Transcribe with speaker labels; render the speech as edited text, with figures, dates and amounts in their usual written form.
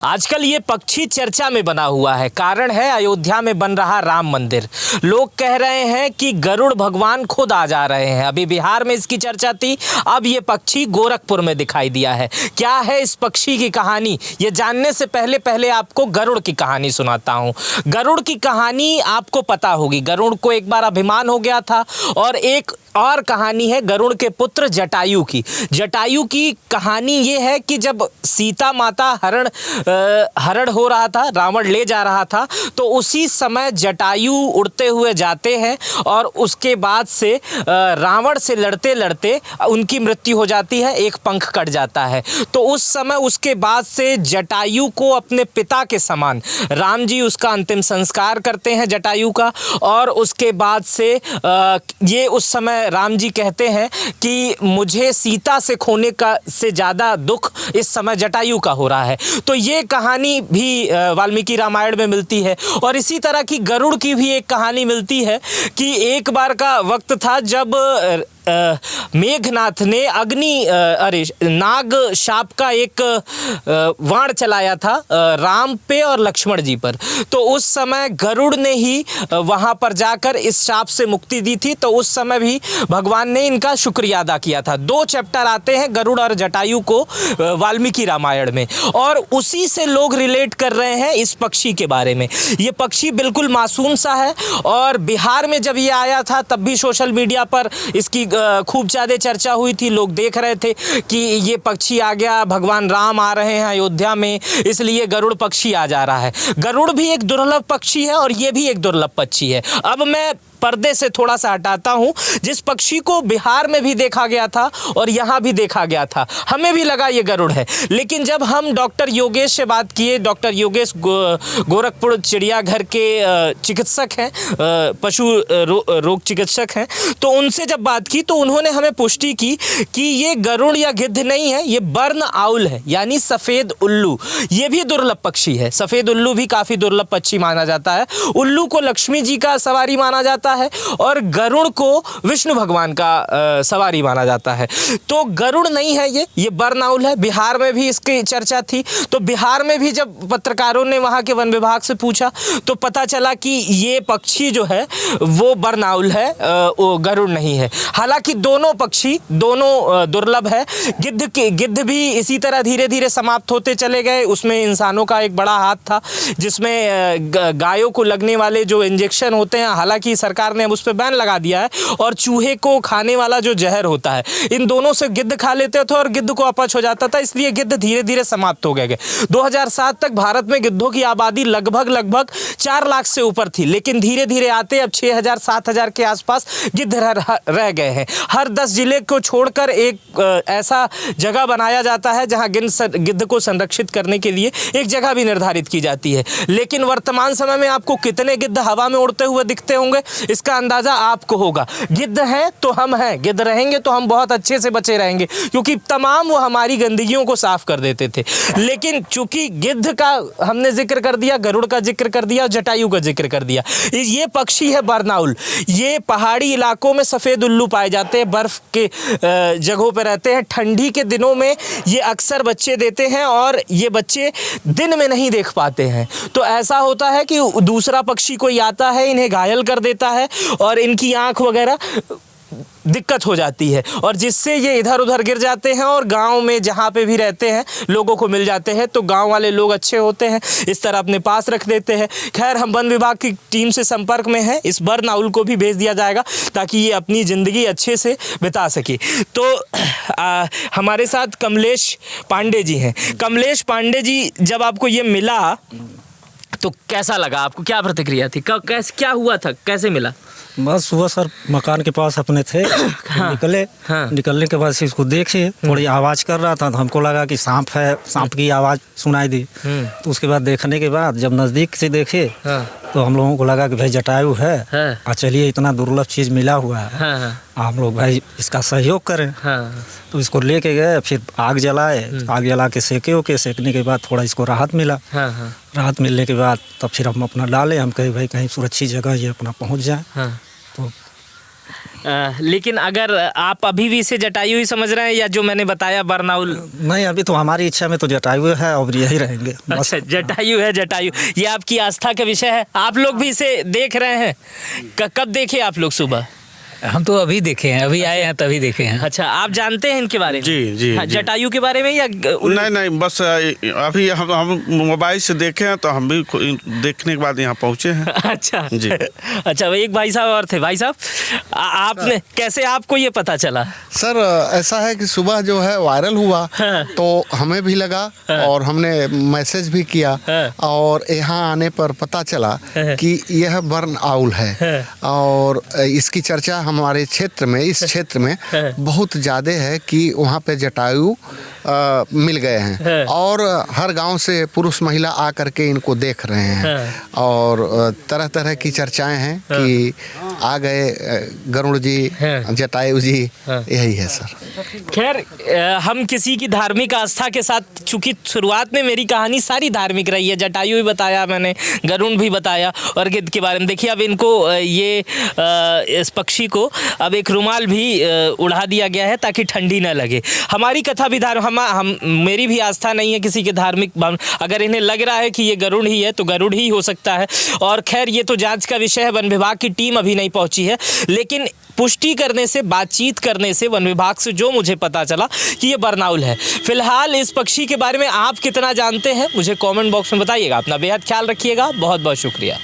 Speaker 1: आजकल ये पक्षी चर्चा में बना हुआ है। कारण है अयोध्या में बन रहा राम मंदिर। लोग कह रहे हैं कि गरुड़ भगवान खुद आ जा रहे हैं। अभी बिहार में इसकी चर्चा थी, अब ये पक्षी गोरखपुर में दिखाई दिया है। क्या है इस पक्षी की कहानी, ये जानने से पहले आपको गरुड़ की कहानी सुनाता हूँ। गरुड़ की कहानी आपको पता होगी। गरुड़ को एक बार अभिमान हो गया था। और एक और कहानी है गरुड़ के पुत्र जटायु की। जटायु की कहानी ये है कि जब सीता माता हरण हो रहा था, रावण ले जा रहा था, तो उसी समय जटायु उड़ते हुए जाते हैं और उसके बाद से रावण से लड़ते लड़ते उनकी मृत्यु हो जाती है, एक पंख कट जाता है। तो उस समय उसके बाद से जटायु को अपने पिता के समान राम जी उसका अंतिम संस्कार करते हैं जटायु का। और उसके बाद से ये उस समय राम जी कहते हैं कि मुझे सीता से खोने का से ज़्यादा दुख इस समय जटायु का हो रहा है। तो ये कहानी भी वाल्मीकि रामायण में मिलती है। और इसी तरह की गरुड़ की भी एक कहानी मिलती है कि एक बार का वक्त था जब मेघनाथ ने नाग शाप का एक वाण चलाया था राम पे और लक्ष्मण जी पर। तो उस समय गरुड़ ने ही वहाँ पर जाकर इस शाप से मुक्ति दी थी। तो उस समय भी भगवान ने इनका शुक्रिया अदा किया था। 2 चैप्टर आते हैं गरुड़ और जटायु को वाल्मीकि रामायण में, और उसी से लोग रिलेट कर रहे हैं इस पक्षी के बारे में। ये पक्षी बिल्कुल मासूम सा है। और बिहार में जब ये आया था तब भी सोशल मीडिया पर इसकी खूब ज़्यादा चर्चा हुई थी। लोग देख रहे थे कि ये पक्षी आ गया, भगवान राम आ रहे हैं अयोध्या में, इसलिए गरुड़ पक्षी आ जा रहा है। गरुड़ भी एक दुर्लभ पक्षी है और ये भी एक दुर्लभ पक्षी है। अब मैं पर्दे से थोड़ा सा हटाता हूँ। जिस पक्षी को बिहार में भी देखा गया था और यहाँ भी देखा गया था, हमें भी लगा ये गरुड़ है। लेकिन जब हम डॉक्टर योगेश से बात किए, डॉक्टर योगेश गोरखपुर चिड़ियाघर के चिकित्सक हैं, पशु रोग चिकित्सक हैं, तो उनसे जब बात की तो उन्होंने हमें पुष्टि की कि ये गरुड़ या गिद्ध नहीं है, ये बर्न आउल है, यानी सफ़ेद उल्लू। ये भी दुर्लभ पक्षी है। सफ़ेद उल्लू भी काफ़ी दुर्लभ पक्षी माना जाता है। उल्लू को लक्ष्मी जी का सवारी माना जाता है और गरुड़ को विष्णु भगवान का सवारी माना जाता है। तो गरुड़ नहीं है, ये बरनाउल है। बिहार में भी इसकी चर्चा थी। तो बिहार में भी जब पत्रकारों ने वहाँ के वन विभाग से पूछा तो पता चला कि ये पक्षी जो है वो बरनाउल है, वो गरुड़ नहीं है। हालांकि दोनों पक्षी दोनों दुर्लभ है। गिद्ध भी इसी तरह धीरे धीरे समाप्त होते चले गए। उसमें इंसानों का एक बड़ा हाथ था, जिसमें गायों को लगने वाले जो इंजेक्शन होते हैं, हालांकि सरकार ने अब उस पर बैन लगा दिया है। और चूहे को खाने वाला जो जहर होता है, इन दोनों से गिद्ध खा लेते थे और गिद्ध को अपच हो जाता था, इसलिए गिद्ध धीरे धीरे समाप्त हो गए। 2007 तक भारत में गिद्धों की आबादी लगभग 4 लाख से ऊपर थी। लेकिन धीरे धीरे आते अब 6,000-7,000 के आसपास गिद्ध रह गए हैं। हर 10 जिले को छोड़कर एक ऐसा जगह बनाया जाता है जहां गिद्ध को संरक्षित करने के लिए एक जगह भी निर्धारित की जाती है। लेकिन वर्तमान समय में आपको कितने गिद्ध हवा में उड़ते हुए दिखते होंगे, इसका अंदाजा आपको होगा। गिद्ध हैं तो हम हैं, गिद्ध रहेंगे तो हम बहुत अच्छे से बचे रहेंगे, क्योंकि तमाम वो हमारी गंदगियों को साफ कर देते थे। लेकिन चूंकि गिद्ध का हमने जिक्र कर दिया, गरुड़ का जिक्र कर दिया, जटायु का जिक्र कर दिया, ये पक्षी है बरनाउल। ये पहाड़ी इलाकों में सफ़ेद उल्लू पाए जाते हैं, बर्फ के जगहों पर रहते हैं। ठंडी के दिनों में ये अक्सर बच्चे देते हैं और ये बच्चे दिन में नहीं देख पाते हैं। तो ऐसा होता है कि दूसरा पक्षी कोई आता है, इन्हें घायल कर देता है और इनकी आंख वगैरह दिक्कत हो जाती है, और जिससे ये इधर उधर गिर जाते हैं और गांव में जहाँ पे भी रहते हैं लोगों को मिल जाते हैं। तो गांव वाले लोग अच्छे होते हैं, इस तरह अपने पास रख देते हैं। खैर, हम वन विभाग की टीम से संपर्क में हैं, इस बरनाउल को भी भेज दिया जाएगा ताकि ये अपनी ज़िंदगी अच्छे से बिता सके। तो हमारे साथ कमलेश पांडे जी हैं। कमलेश पांडे जी, जब आपको ये मिला तो कैसा लगा आपको, क्या प्रतिक्रिया थी, कैसे क्या हुआ था, कैसे मिला?
Speaker 2: बस सुबह सर मकान के पास अपने थे। हाँ, निकलने के बाद इसको देखे, थोड़ी आवाज़ कर रहा था तो हमको लगा कि सांप है, सांप की आवाज़ सुनाई दी। तो उसके बाद देखने के बाद जब नज़दीक से देखे तो हम लोगों को लगा कि भाई जटायु है। और चलिए, इतना दुर्लभ चीज़ मिला हुआ है, हम लोग भाई इसका सहयोग करें। तो इसको लेके गए, फिर आग जलाए, आग जला के सेकने के बाद थोड़ा इसको राहत मिला। राहत मिलने के बाद तब फिर हम अपना डाले, हम कहे भाई कहीं सुरक्षित जगह ये अपना पहुंच जाए। तो
Speaker 1: लेकिन अगर आप अभी भी इसे जटायु ही समझ रहे हैं या जो मैंने बताया बरनाउल?
Speaker 2: नहीं, अभी तो हमारी इच्छा में तो जटायु है और यही रहेंगे।
Speaker 1: अच्छा, जटायु है, जटायु ये आपकी आस्था का विषय है। आप लोग भी इसे देख रहे हैं? कब देखे आप लोग? सुबह?
Speaker 3: हम तो अभी देखे हैं, अभी आए हैं तभी देखे हैं।
Speaker 1: अच्छा, आप जानते हैं इनके बारे में?
Speaker 4: जी जी,
Speaker 1: हाँ,
Speaker 4: जी।
Speaker 1: जटायु के बारे में या
Speaker 4: नहीं, बस अभी हम मोबाइल से देखे हैं तो हम भी देखने के बाद यहाँ पहुँचे हैं।
Speaker 1: अच्छा
Speaker 4: जी।
Speaker 1: अच्छा, वो एक भाई साहब और थे। भाई साहब, आपने कैसे, आपको ये पता चला?
Speaker 5: सर ऐसा है कि सुबह जो है वायरल हुआ तो हमें भी लगा और हमने मैसेज भी किया और यहाँ आने पर पता चला कि यह बर्न आउल है और इसकी चर्चा हमारे क्षेत्र में, इस क्षेत्र में बहुत ज़्यादा है कि वहाँ पे जटायु मिल गए हैं और हर गांव से पुरुष महिला आ करके इनको देख रहे हैं और तरह तरह की चर्चाएं हैं कि आ गए गरुड़ जी, जटायु जी, यही है सर।
Speaker 1: खैर, हम किसी की धार्मिक आस्था के साथ, चूंकि शुरुआत में मेरी कहानी सारी धार्मिक रही है, जटायु भी बताया मैंने, गरुड़ भी बताया और गिद्ध के बारे में। देखिए, अब इनको इस पक्षी को अब एक रुमाल भी उड़ा दिया गया है ताकि ठंडी ना लगे। हमारी कथा भी मेरी भी आस्था नहीं है किसी के धार्मिक भावना। अगर इन्हें लग रहा है कि ये गरुड़ ही है तो गरुड़ ही हो सकता है। और खैर, ये तो जांच का विषय है, वन विभाग की टीम अभी नहीं पहुंची है, लेकिन पुष्टि करने से, बातचीत करने से वन विभाग से जो मुझे पता चला कि ये बरनाउल है। फिलहाल इस पक्षी के बारे में आप कितना जानते हैं मुझे कमेंट बॉक्स में बताइएगा। अपना बेहद ख्याल रखिएगा। बहुत बहुत शुक्रिया।